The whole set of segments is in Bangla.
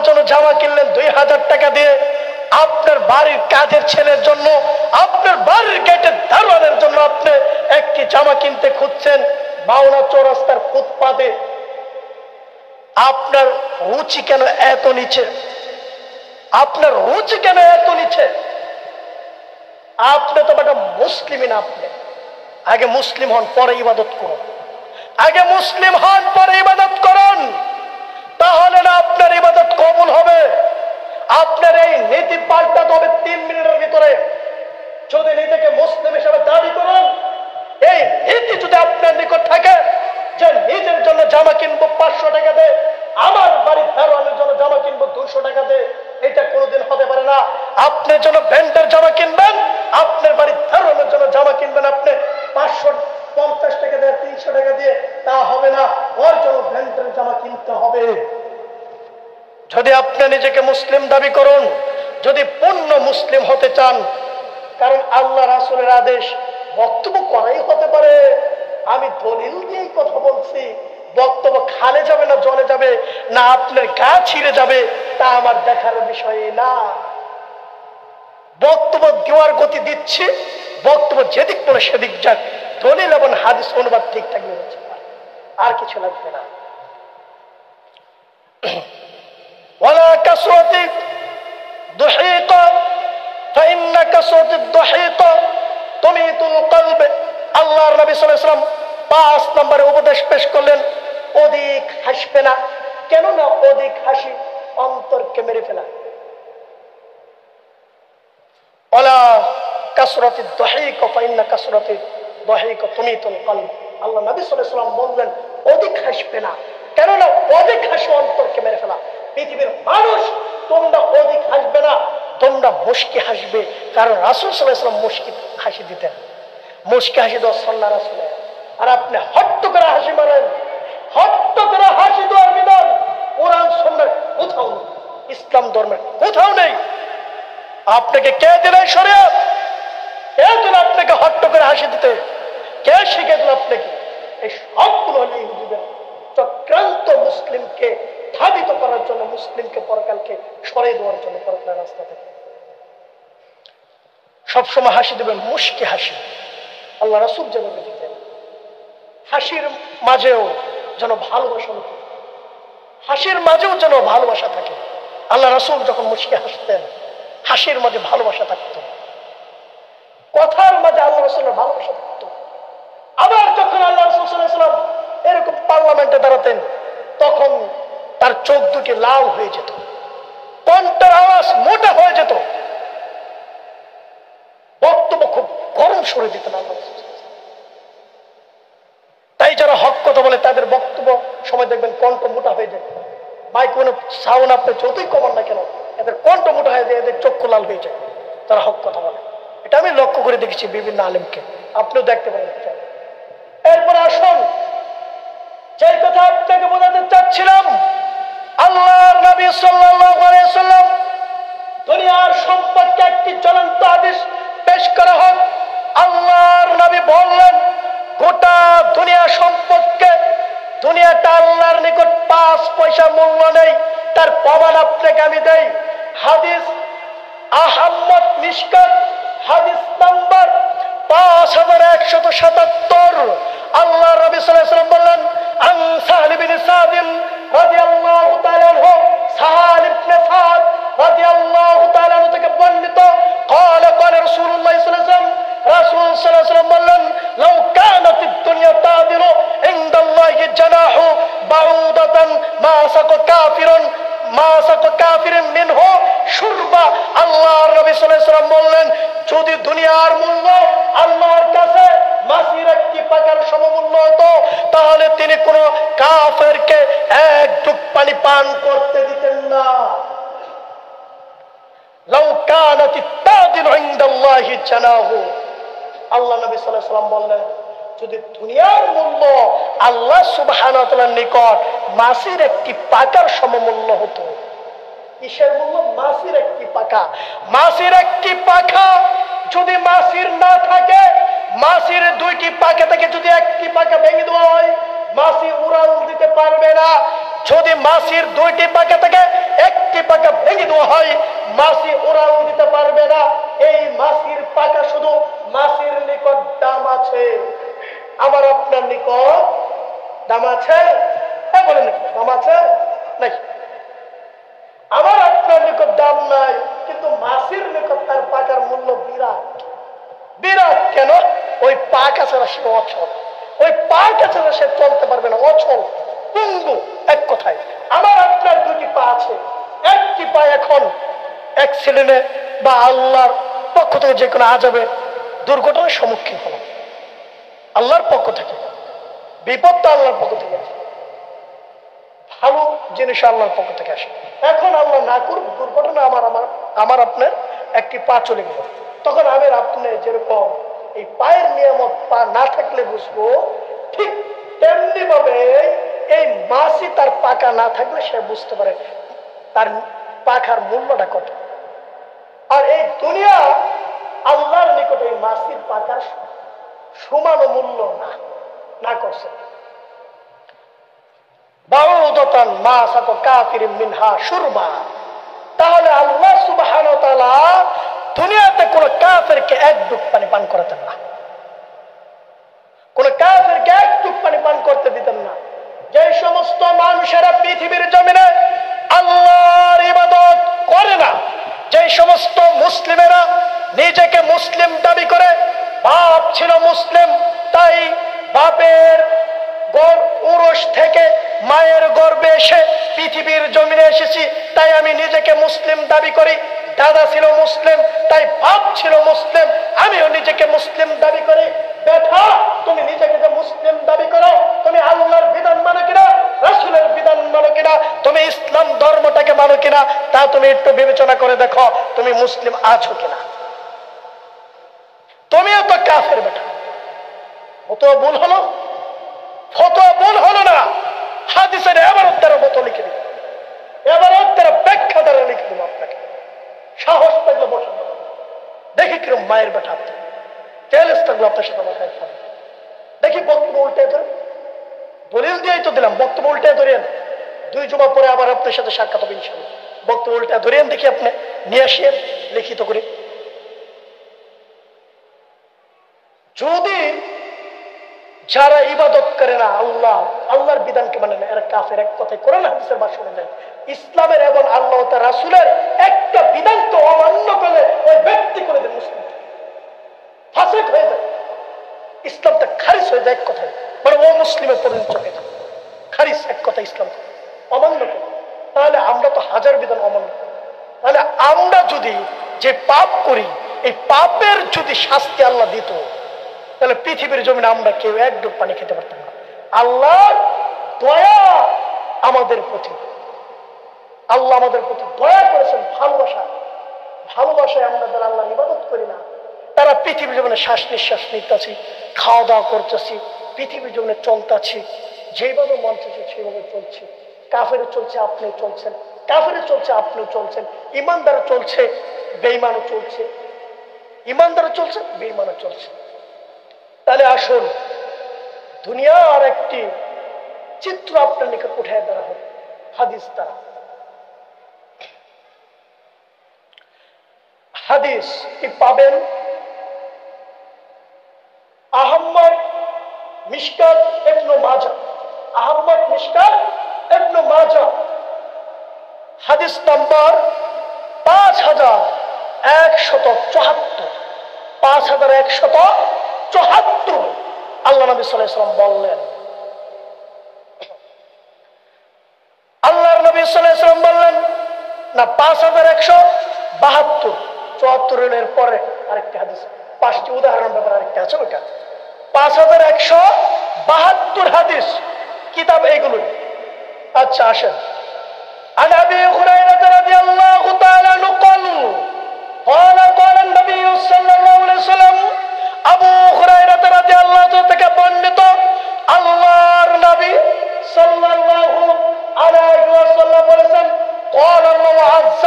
জন্য জামা কিনলেন 2000 টাকা দিয়ে, আপনার বাড়ির কাজের ছেলের জন্য, আপনার বাড়ির গেটের দারোয়ানের জন্য আপনি একটি জামা কিনতে খুঁজছেন মাওনা চৌরাস্তার ফুটপাতে, আপনার রুচি কেন এত নিচে? আপনার রুচি কেন এত নিচে? আপনি তো একটা মুসলিমই না। আপনি আগে মুসলিম হন, পরে ইবাদত করুন। আগে মুসলিম হন, পরে ইবাদত করুন, তাহলে না আপনার ইবাদত কবুল হবে। আপনার এই নীতি পাল্টাতে হবে 3 মিনিটের ভিতরে। যদি নিজেকে মুসলিম হিসেবে দাবি করেন, এই নীতি যদি আপনার নিকট থাকে যে নিজের জন্য জামা কিনবো 500 টাকা দিয়ে, আমার বাড়ির দারোয়ানের জন্য জামা কিনবো 200 টাকা দিয়ে, এটা কোনোদিন হতে পারে না। আপনার জন্য ব্র্যান্ডের জামা কিনবেন, আপনার বাড়ির দারোয়ানের জন্য জামা কিনবেন আপনি 550 টাকা দিয়ে, 300 টাকা দিয়ে, তা হবে না। ওর জন্য ব্র্যান্ডের জামা কিনতে হবে। যদি আপনি নিজেকে মুসলিম দাবি করুন, যদি পূর্ণ মুসলিম হতে চান, কারণ আল্লাহ রাসূলের আদেশ বক্তব্য করাই হতে পারে। আমি দলিল দিয়েই কথা বলছি, বক্তব্য খালে যাবে না জলে যাবে না আপনার গা ছিঁড়ে যাবে তা আমার দেখার বিষয় না। বক্তব্য দেওয়ার গতি দিচ্ছি, বক্তব্য যেদিক বলে সেদিক যাক, দলিল এবং হাদিস অনুবাদ ঠিকঠাক নিয়েছে, আর কিছু লাগবে না। ওয়ালা কাসরাতি দুহিকা ফাইন্না কাসরাতি দুহিকা তুমিতুল কলব। আল্লাহর নবী সাল্লাল্লাহু আলাইহি ওয়াসাল্লাম 5 নম্বরে উপদেশ পেশ করলেন, অধিক হাসবে না। কেন না? অধিক হাসি অন্তরকে মেরে ফেলা। ওয়ালা কাসরাতি দুহিকা ফাইন্না কাসরাতি দুহিকা তুমিতুল কলব। আল্লাহ নবী সাল্লাল্লাহু আলাইহি ওয়াসাল্লাম বললেন অধিক হাসবে না, কেন না অধিক হাসি অন্তরকে মেরে ফেলা। পৃথিবীর মানুষ তোমরা অধিক হাসবে না, তোমরা মুশকি হাসবে, কারণ রাসূল সাল্লাল্লাহু আলাইহি ওয়াসাল্লাম মুশকি হাসি দিতেন। মুশকি হাসি দেওয়া সুন্নাহ রাসূলের। আর আপনি হট্ট করে হাসি মারেন, হট্ট করে হাসি দেওয়ার বিধান কোরআন সুন্নাহর কোথাও নেই, ইসলাম ধর্মের কোথাও নেই। আপনাকে কে দিলেন শরীয়ত? কে দিল আপনাকে হট্ট করে হাসি দিতে? কে শিখে দিল আপনাকে? এই সবগুলো হলে ইহুদিদের চক্রান্ত, মুসলিমকে ধাবিত করার জন্য, মুসলিমকে পরকালকে সরিয়ে দেওয়ার জন্য পরকালের রাস্তা থেকে। সবসময় হাসি দেবেন মুশকি হাসি। আল্লাহ রাসূল যেন দিতেন হাসির মাঝেও যেন ভালোবাসা থাকে, হাসির মাঝেও যেন ভালোবাসা থাকে। আল্লাহ রাসূল যখন মুশকি হাসতেন, হাসির মাঝে ভালোবাসা থাকতো, কথার মাঝে আল্লাহ রাসূলের ভালোবাসা থাকতো। আবার যখন আল্লাহ রাসূল সাল্লাল্লাহু আলাইহি ওয়াসাল্লাম এরকম পার্লামেন্টে দাঁড়াতেন, তখন তার চোখ দুটি লাল হয়ে যেত, কণ্ঠের আওয়াজ মোটা হয়ে যেত, বক্তব্য খুব গরম সুরে দিতেন আল্লাহ রাসূল। তাই যারা হক কথা বলে তাদের বক্তব্য সময় দেখবেন কণ্ঠ মোটা হয়ে যায়। মাইক কোনো সাউন্ড আপনি যতই কমান না কেন, এদের কণ্ঠ মোটা হয়ে যায়, এদের চক্ষু লাল হয়ে যায়, তারা হক কথা বলে। এটা আমি লক্ষ্য করে দেখেছি বিভিন্ন আলেমকে, আপনিও দেখতে পারেন। এরপরে আসুন, যে কথা আপনাকে বোঝাতে চাচ্ছিলাম, আল্লাহর নবী সাল্লাল্লাহু আলাইহি ওয়াসাল্লাম দুনিয়ার সম্পর্কে একটি জ্বলন্ত হাদিস পেশ করা হোক। আল্লাহর নবী বললেন গোটা দুনিয়া সম্পর্কে, দুনিয়াটা আল্লাহর নিকট 5 পয়সা মূল্য নেই, তার প্রমাণ আপনাকে আমি দেই। হাদিস আহমদ মিশকাত, হাদিস নাম্বার 5177। আল্লাহ নবী সাল্লাল্লাহু আলাইহি ওয়াসাল্লাম বললেন, আন সাহল ইবনে সাদ রাদিয়াল্লাহু তাআলা আনহু, সাহল ইবনে সাদ রাদিয়াল্লাহু তাআলা আনহু থেকে বর্ণিত, قال قال رسول الله صلى الله عليه وسلم, রাসূল সাল্লাল্লাহু আলাইহি ওয়াসাল্লাম বললেন, লাউ কানাতিদ দুনিয়া তাদিলু ইনদাল্লাহি জানাহু বাউদাতান মা সাকা কাফিরুন মা সাকা কাফিরুন মিনহু শুরবা। আল্লাহর নবী সাল্লাল্লাহু আলাইহি ওয়াসাল্লাম বললেন, যদি দুনিয়ার মূল্য আল্লাহর কাছে মাছির একটি পাকার সমমূল্য হতো, তাহলে তিনি কোন কাফেরকে এক ঢুক পানি পান করতে দিতেন না। লাউ কানাতিত তাদিলু ইনদাল্লাহি জানাহু। আল্লাহ নবী সাল্লাল্লাহু আলাইহি ওয়াসাল্লাম বললেন, যদি দুনিয়ার মূল্য আল্লাহ সুবহানাহু ওয়া তাআলার নিকট মাছির একটি পাকার সমমূল্য হতো। কিসের মূল্য? মাছির একটি পাকা। মাছির একটি পাখা যদি মাছির না থাকে, মাছির 2টি পাখা থেকে যদি একটি পাখা ভেঙে দেওয়া হয়, মাছি উড়াল দিতে পারবে না। যদি মাছির 2টি পাখা থেকে একটি মাছি উড়াল দিতে পারবে না। এই মাছির পাকা শুধু মাছির নিকট দাম আছে, আমার আপনার নিকট দাম আছে? হ্যাঁ বলেন, দাম আছে নাই? আমার আপনার নিকট দাম নাই, কিন্তু মাছির নিকট তার পাকার মূল্য বিরাট। বিরাট কেন? ওই পাকা ছাড়া সে অচল, ওই পাকা ছাড়া সে চলতে পারবে না, অচল পঙ্গু। এক কথায় আমার আপনার দুটি পা আছে, একটি পা এখন অ্যাক্সিডেন্টে বা আল্লাহর পক্ষ থেকে যে কোনো আযাবে দুর্ঘটনার সম্মুখীন হলো, আল্লাহর পক্ষ থেকে বিপদ তো আল্লাহর পক্ষ থেকে আসে, ভালো জিনিস আল্লাহর পক্ষ থেকে আসে। এখন আল্লাহ না করুক দুর্ঘটনা আমার আপনার একটি পা চলে গেল, তখন আমি আপনি যেরকম এই পায়ের নিয়ামত পা না থাকলে বুঝবো, ঠিক তেমনি ভাবে এই মাছি তার পাকা না থাকলে সে বুঝতে পারে তার পাখার মূল্যটা কত। আর এই দুনিয়া আল্লাহর নিকট এই মাছির পাকার সমান মূল্য না করছে। তাহলে আল্লাহ সুবহানাহু ওয়া তাআলা দুনিয়াতে কোন কাফেরকে এক ডুব পানি পান করাতেন না, কোন কাফেরকে এক ডুব পানি পান করতে দিতেন না। যে সমস্ত মানুষেরা পৃথিবীর জমিনে আল্লাহর ইবাদত করে না, যে সমস্ত মুসলিমেরা নিজেকে মুসলিম দাবি করে, বাপ ছিল মুসলিম তাই বাপের উরস থেকে মায়ের গর্ভে এসে পৃথিবীর জমিনে এসেছি তাই আমি নিজেকে মুসলিম দাবি করি, দাদা ছিল মুসলিম তাই বাপ ছিল মুসলিম, আমিও নিজেকে মুসলিম দাবি করি। বেটা, তুমি নিজেকে যে মুসলিম দাবি করো, তুমি আল্লাহর বিধান মানো কিনা, রাসূলের বিধান মানো কিনা, তুমি ইসলাম ধর্মটাকে মানো কিনা, তা তুমি একটু বিবেচনা করে দেখো তুমি মুসলিম আছো কিনা। তুমিও তো কাফের বেটা। ফতোয়া ভুল হলো, ফতোয়া ভুল হলো না, হাদিসের এবারত দ্বারা মতো লিখে দিল, এবারত দ্বারা ব্যাখ্যা দ্বারা লিখে দিল। আপনাকে সাহস পেলে বসে দেখি কিরম মায়ের বেটা আপনি চ্যালেঞ্জ থাকলো আপনার সাথে আমার খাই। দেখি বক্তব্য উল্টে ধরে, দলিল দিয়েই তো দিলাম, বক্তব্য উল্টে ধরেন। 2 জুমা পরে আবার আপনার সাথে সাক্ষাৎ হবে ইনশাআল্লাহ। বক্তব্য উল্টে ধরেন, দেখি আপনি নিয়ে আসিয়েন লিখিত করে। যদি যারা ইবাদত করে না আল্লাহর বিধানকে মানে না, এরা কাফের। এক কথায় কোরআন হাদিসের ভাষ্য অনুযায়ী ইসলামের এবং আল্লাহ তার রাসূলের একটা বিধানকে অমান্য করলে ওই ব্যক্তি করে দেন মুসলিম, ফাসিক হয়ে যায়, ইসলামটা খারিজ হয়ে যায়। এক কথায় মানে ও মুসলিমের পরিণত হয়ে যায়, খারিজ। এক কথা ইসলাম অমান্য করে, তাহলে আমরা তো হাজার বিধান অমান্য করি। তাহলে আমরা যদি যে পাপ করি, এই পাপের যদি শাস্তি আল্লাহ দিত, তাহলে পৃথিবীর জমিনে আমরা কেউ এক ডুব পানি খেতে পারতাম না। আল্লাহর দয়া আমাদের প্রতি, আল্লাহ আমাদের প্রতি দয়া করেছেন, ভালোবাসায় আমরা যারা আল্লাহর ইবাদত করি না, তারা পৃথিবীর জমিনে শ্বাস নিঃশ্বাস নিতেছি, খাওয়া দাওয়া করতেছি, পৃথিবীর জমিনে চলতেছি, যেভাবে মন চাইছে সেইভাবে চলছে। কাফের চলছে, আপনিও চলছেন, কাফের চলছে, আপনিও চলছেন, ইমানদারও চলছে, বেঈমানও চলছে, ইমানদারও চলছে, বেঈমানও চলছে। তাহলে আসুন দুনিয়ার একটি চিত্র আপনার নিকট উঠে দেওয়া হবে হাদিস দ্বারা। হাদিস কি পাবেন আহমদ মিশকাত ইবনে মাজাহ, আহমদ মিশকাত ইবনে মাজাহ হাদিস নাম্বার 5174, 5174। আল্লাহ নবী সাল্লাল্লাহু আলাইহি ওয়াসাল্লাম বললেন, আল্লাহর নবী সাল্লাল্লাহু আলাইহি ওয়াসাল্লাম বললেন না 5172, 74 এর পরে আরেকটি হাদিস, 5টি উদাহরণ ব্যাপারে আরেকটি আছে ওইটা। 5172 হাদিস কিতাব এইগুলো। আচ্ছা আসেন। عن أبي هريرة رضي الله تعالى عنه قال قال النبي صلى الله عليه وسلم, আবু হুরায়রা রাদিয়াল্লাহু তাআলা থেকে বর্ণিত, আল্লাহর নবী সাল্লাল্লাহু আলাইহি ওয়াসাল্লাম বলেছেন, قال الله عز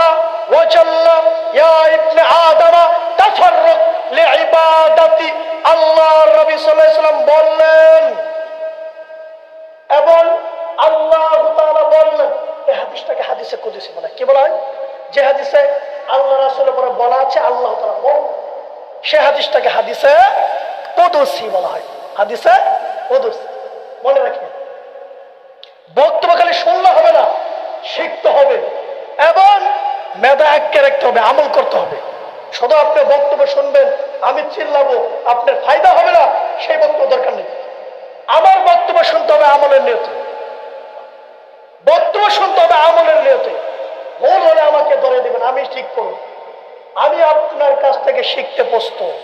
وجل يا ابن آدم تفرق لعبادتي। আল্লাহর নবী সাল্লাল্লাহু আলাইহি ওয়াসাল্লাম বললেন এবং আল্লাহ তাআলা বললেন, এই হাদিসটাকে হাদিসে কুদসি বলে। কি বলা হয়? যে হাদিসে আল্লাহ রাসূলের পরে বলা আছে আল্লাহ তাআলা বল, সে হাদিসটাকে হাদিসে কুদসি বলা হয়। হাদিসে কুদসি মনে রাখেন। বক্তব্য খালি শুনলে হবে না, শিখতে হবে এবং মেধা আঁকড়ে রাখতে হবে, আমল করতে হবে। শুধু আপনি বক্তব্য শুনবেন, আমি চিল্লাবো, আপনার ফায়দা হবে না, সেই বক্তব্য দরকার নেই। আমার বক্তব্য শুনতে হবে আমলের নিয়তে, বক্তব্য শুনতে হবে আমলের নিয়তে। ভুল হলে আমাকে ধরে দেবেন, আমি ঠিক করব। আমি আপনার কাছ থেকে শিখতে প্রস্তুত,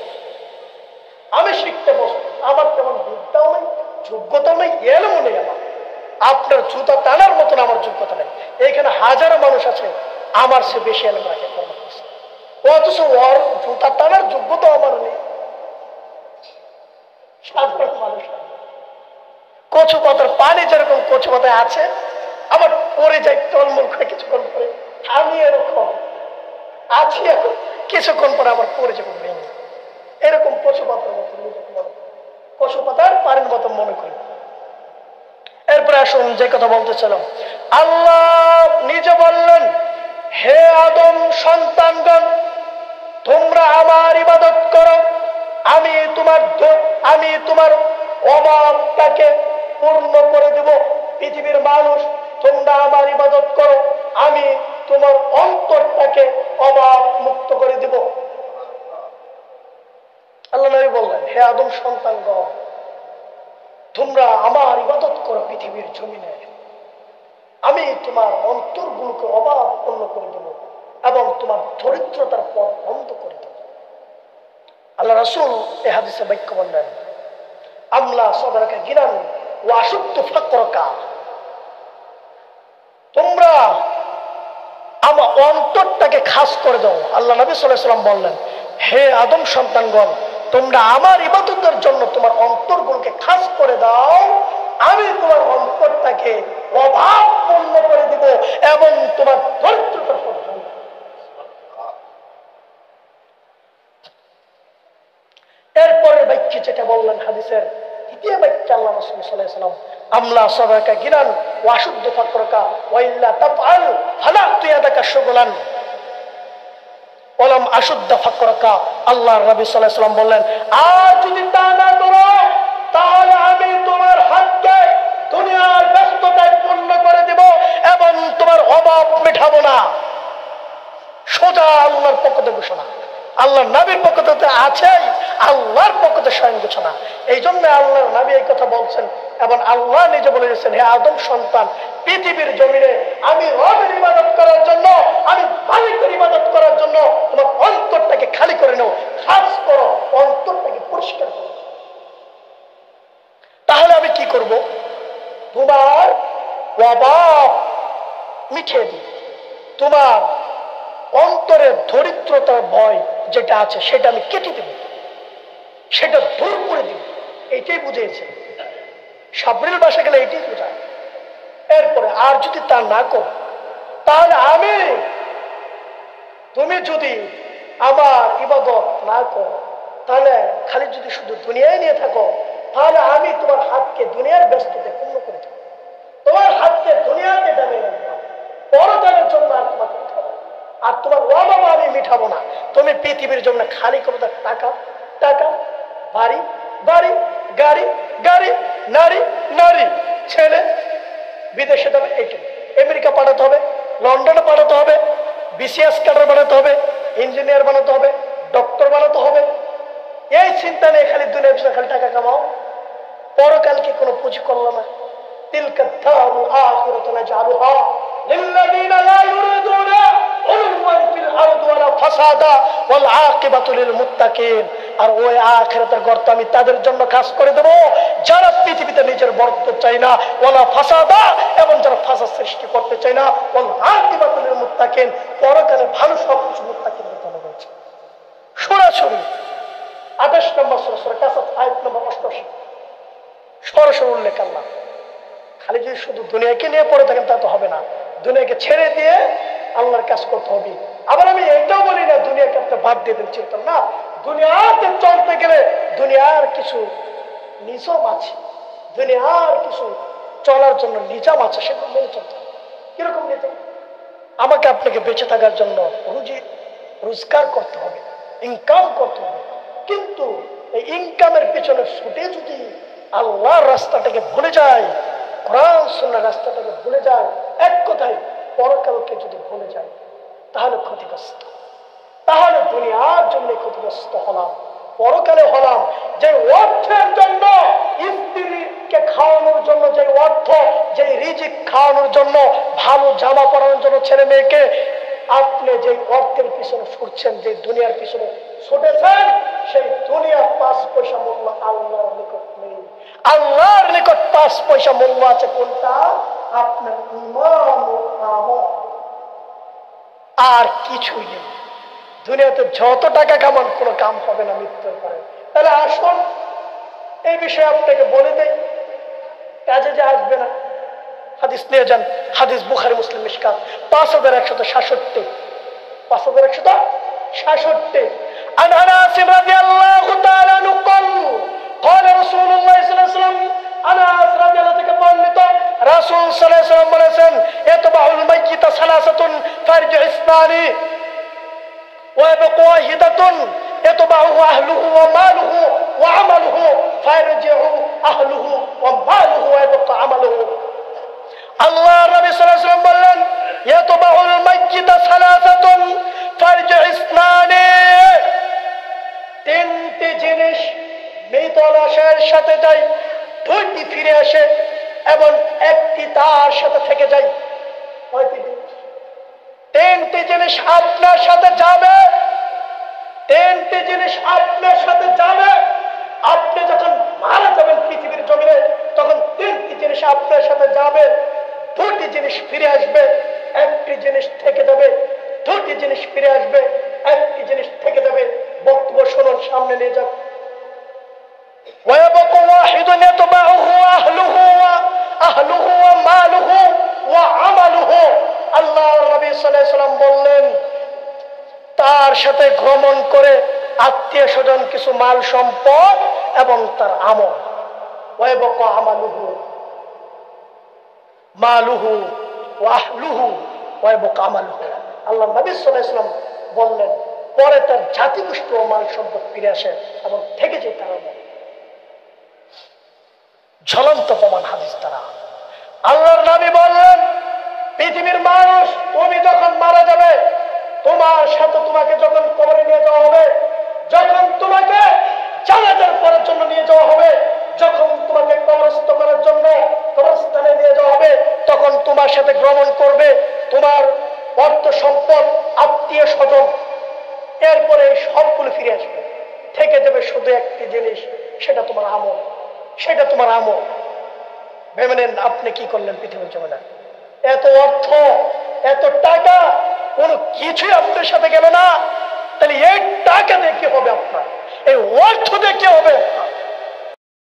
আমি শিখতে প্রস্তুত। আমার তেমন বিদ্যাও নেই, যোগ্যতাও নেই, এলমও নেই। আমার আপনার জুতা টানার মতন আমার যোগ্যতা নেই। এইখানে হাজারো মানুষ আছে আমার সে বেশি এলম রাখে, অথচ ওর জুতা টানার যোগ্যতা আমার নেই। সাধারণ মানুষ কচু পাতার পানি যেরকম কচু পাতায় আছে, আবার পরে যাই টলমল করে কিছুক্ষণ পরে। আমি এরকম আছি, এখন কিছুক্ষণ পরে আবার পরে যাবো ভেঙে। এরকম কচু পাতার মতো কচু পাতার পানির মতো মনে করি। এরপরে আসুন যে কথা বলতেছিলাম, আল্লাহ নিজে বললেন, হে আদম সন্তানগণ, তোমরা আমার ইবাদত করো, আমি তোমার অভাবটাকে পূর্ণ করে দেব। পৃথিবীর মানুষ, তোমরা আমার ইবাদত করো, আমি তোমার অন্তরটাকে অভাব মুক্ত করে দেব। আল্লাহ নবী বললেন, হে আদম সন্তানগণ, তোমরা আমার ইবাদত করো পৃথিবীর জমিনে, আমি তোমার অন্তরগুলোকে অভাব পূর্ণ করে দেব এবং তোমার দরিদ্রতার পথ বন্ধ করে দেব। আল্লাহ রাসূল এই হাদিসে বাক্য বললেন, আমলা সদরকা গিরান ও আশুদ্ধ ফাকরকা, তোমরা আমার অন্তরটাকে খাস করে দাও। আল্লাহ নবী সাল্লাল্লাহু আলাইহি ওয়াসাল্লাম বললেন, হে আদম সন্তানগণ, তোমরা আমার ইবাদতের জন্য তোমার অন্তরগুলোকে খাস করে দাও, আমি তোমার অন্তরটাকে অভাব পূর্ণ করে দিব এবং তোমার দরিদ্রতার পথ বন্ধ। এরপরের বাক্য যেটা বললেন হাদিসের দ্বিতীয় বাক্য, আল্লাহ রাসূল সাল্লাল্লাহু আলাইহি ওয়াসাল্লাম, আমলা সাদাকা গিরান ওয়া আশুদ্ধ ফাকরকা ওয়া ইল্লা তাফআল ফালা তুয়াদাকা শুগলান ওয়ালাম আশুদ্ধ ফাকরকা। আল্লাহর নবী সাল্লাল্লাহু আলাইহি ওয়াসাল্লাম বললেন, আর যদি তা না করো তাহলে আমি তোমার হাতকে দুনিয়ার ব্যস্ততায় পূর্ণ করে দেব এবং তোমার অভাব মেটাবো না। সোজা আল্লাহর পক্ষ থেকে ঘোষণা, আল্লাহর নবীর পক্ষ থেকে আছে, আল্লাহর পক্ষ থেকে স্বয়ং ঘোষণা। এই জন্য আল্লাহর নবী এই কথা বলছেন এবং আল্লাহ নিজে বলে দিয়েছেন, হে আদম সন্তান, পৃথিবীর জমিনে আমি রবের ইবাদত করার জন্য, আমি মালিকের ইবাদত করার জন্য তোমার অন্তরটাকে খালি করে নাও, খাস করো, অন্তরটাকে পরিষ্কার করো। তাহলে আমি কি করব? তোমার অভাব মিটিয়ে দিই, তোমার অন্তরের দরিদ্রতার ভয় যেটা আছে সেটা আমি কেটে দেব, সেটা দূর করে দিব। এইটাই বুঝিয়েছে, সাবরিল ভাষা গেলে এইটাই বোঝায়। এরপরে আর যদি তা না করো তাহলে তুমি যদি আমার ইবাদত না করো, তাহলে খালি যদি শুধু দুনিয়ায় নিয়ে থাকো, তাহলে আমি তোমার হাতকে দুনিয়ার ব্যস্ততে পূর্ণ করে দেব, তোমার হাতকে দুনিয়াতে দামে রাখবো, পরকালের জন্য আর তোমাকে খাবো, আর তোমার অভাব আমি মিটাবো না। তুমি পৃথিবীর জন্য খালি করো টাকা টাকা, বাড়ি বাড়ি, গাড়ি গাড়ি, নারী নারী, ছেলে বিদেশে যাবে, এইটা আমেরিকা পাঠাতে হবে, লন্ডনে পাঠাতে হবে, বিসিএস ক্যাডার বানাতে হবে, ইঞ্জিনিয়ার বানাতে হবে, ডক্টর বানাতে হবে। এই চিন্তা নেই, খালি দুনিয়ার পিছনে খালি টাকা কামাও, পরকালকে কোনো পুঁজি করলো না। তিলকা দারুল আখিরাতু নাজআলুহা লিল্লাযীনা লা ইউরিদুনা উলুওয়ান ফিল আরদি ওয়ালা ফাসাদা ওয়াল আকিবাতু লিল মুত্তাকিন। আর ওই আখিরাতের গর্ত আমি তাদের জন্য খাস করে দেব যারা পৃথিবীতে নিজের বরকত চায় না, ওয়ালা ফাসাদা, এবং যারা ফাসাদ সৃষ্টি করতে চায় না, ওয়াল আকিবাতু লিল মুত্তাকিন, পরকালে ভালো সবকিছু মুত্তাকিনদের জন্য রয়েছে। সরাসরি 28 নম্বর সূরা কাসাস আয়াত নম্বর 88 সরাসরি উল্লেখ আল্লাহ। খালি যদি শুধু দুনিয়াকে নিয়ে পড়ে থাকেন তা তো হবে না, দুনিয়াকে ছেড়ে দিয়ে আল্লাহর কাজ করতে হবে। আবার আমি এটাও বলি না দুনিয়াকে আপনি বাদ দিয়ে দেন, চিন্তা না। দুনিয়াতে চলতে গেলে দুনিয়ার কিছু নিজাম আছে, দুনিয়ার কিছু চলার জন্য নিজাম আছে, সেগুলো মেনে চলতে হবে। কিরকম নিজাম? আমাকে আপনাকে বেঁচে থাকার জন্য রোজগার করতে হবে, ইনকাম করতে হবে। কিন্তু এই ইনকামের পেছনে ছুটে যদি আল্লাহর রাস্তাটাকে ভুলে যায়, কোরআন সুন্নাহর রাস্তাটাকে ভুলে যায়, এক কথায় পরকালকে যদি ভুলে যায়, তাহলে ক্ষতিগ্রস্ত। তাহলে দুনিয়ার জন্য ক্ষতিগ্রস্ত হলাম, পরকালে হলাম। যে অর্থের জন্য, স্ত্রীকে খাওয়ানোর জন্য যে অর্থ, যে রিজিক খাওয়ানোর জন্য, ভালো জামা পরানোর জন্য ছেলে মেয়েকে আপনি যে অর্থের পিছনে ছুটছেন, যে দুনিয়ার পিছনে ছুটেছেন, সেই দুনিয়ার 5 পয়সা মূল্য আল্লাহর নিকট নেই। আল্লাহর নিকট 5 পয়সা মূল্য আছে কোনটা? আপনার ঈমান ও আমল, আর কিছুই নেই। দুনিয়াতে যত টাকা কামান কোনো কাম হবে না মৃত্যুর পরে। তাহলে আসুন এই বিষয়ে আপনাকে বলে দেই, কাজে যে আসবে না। হাদিস নিয়ে যান, হাদিস বুখারী মুসলিম মিশকাত 5167, 5167। عن انس رضي الله تعالى عنه قال رسول الله صلى الله عليه وسلم, আনাস রাদিয়াল্লাহু থেকে বর্ণিত, রাসূল সাল্লাল্লাহু আলাইহি ওয়াসাল্লাম বলেছেন, ইতবাউল মাইয়িতা সালাসাতুন ফারজু ইসনানি ওয়া ইয়াবকু ওয়াহিদাতুন ইতবাউহু আহলুহু ওয়া মালুহু ওয়া আমালুহু ফারজিউ আহলুহু ওয়া মালুহু ওয়া ইয়াবকু আমালুহু। আল্লাহর নবী সাল্লাল্লাহু আলাইহি ওয়াসাল্লাম বললেন, ইতবাউল মাইয়িতা সালাসাতুন ফারজু ইসনানি, 3টি জিনিস মৃত লাশের সাথে যায়, 2টি ফিরে আসে এবং 1টি তার সাথে থেকে যায়। 3টি জিনিস আপনার সাথে যাবে, 3টি জিনিস আপনার সাথে যাবে। আপনি যখন মারা যাবেন পৃথিবীর জমিনে, তখন 3টি জিনিস আপনার সাথে যাবে, 2টি জিনিস ফিরে আসবে, 1টি জিনিস থেকে যাবে। 2টি জিনিস ফিরে আসবে, 1টি জিনিস থেকে যাবে। বক্তব্য শুনুন, সামনে নিয়ে যান। ويبقى واحد يتبعه أهله وماله وعمله। আল্লাহর নবী সাল্লাল্লাহু আলাইহি ওয়াসাল্লাম বললেন, তার সাথে ভ্রমণ করে আত্মীয় স্বজন, কিছু মাল সম্পদ এবং তার আমল। ওয়াইবকা আমালুহু মালুহু ওয়া আহলুহু ওয়াইবকা আমালুহু। আল্লাহর নবী সাল্লাল্লাহু আলাইহি ওয়াসাল্লাম বললেন, পরে তার জাতিগোষ্ঠী ও মাল সম্পদ ফিরে আসে এবং থেকে যায় তার আমল। ঝলন্ত প্রমাণ হাদিস দ্বারা। আল্লাহর নবী বললেন, পৃথিবীর মানুষ, তুমি যখন মারা যাবে, তোমার সাথে তোমাকে যখন কবরে নিয়ে যাওয়া হবে, যখন তোমাকে জানাজার করার জন্য নিয়ে যাওয়া হবে, যখন তোমাকে কবরস্থ করার জন্য কবরস্থানে নিয়ে যাওয়া হবে, তখন তোমার সাথে ভ্রমণ করবে তোমার অর্থ সম্পদ, আত্মীয় স্বজন। এরপরে সবগুলো ফিরে আসবে, থেকে যাবে শুধু একটি জিনিস, সেটা তোমার আমল, সেটা তোমার আমল। ভেবে নেন আপনি কি করলেন পৃথিবীর জমিনে। এত অর্থ, এত টাকা, কোনো কিছুই আপনার সাথে গেল না। তাহলে এই টাকা দিয়ে কি হবে আপনার? এই অর্থ দিয়ে কি হবে আপনার?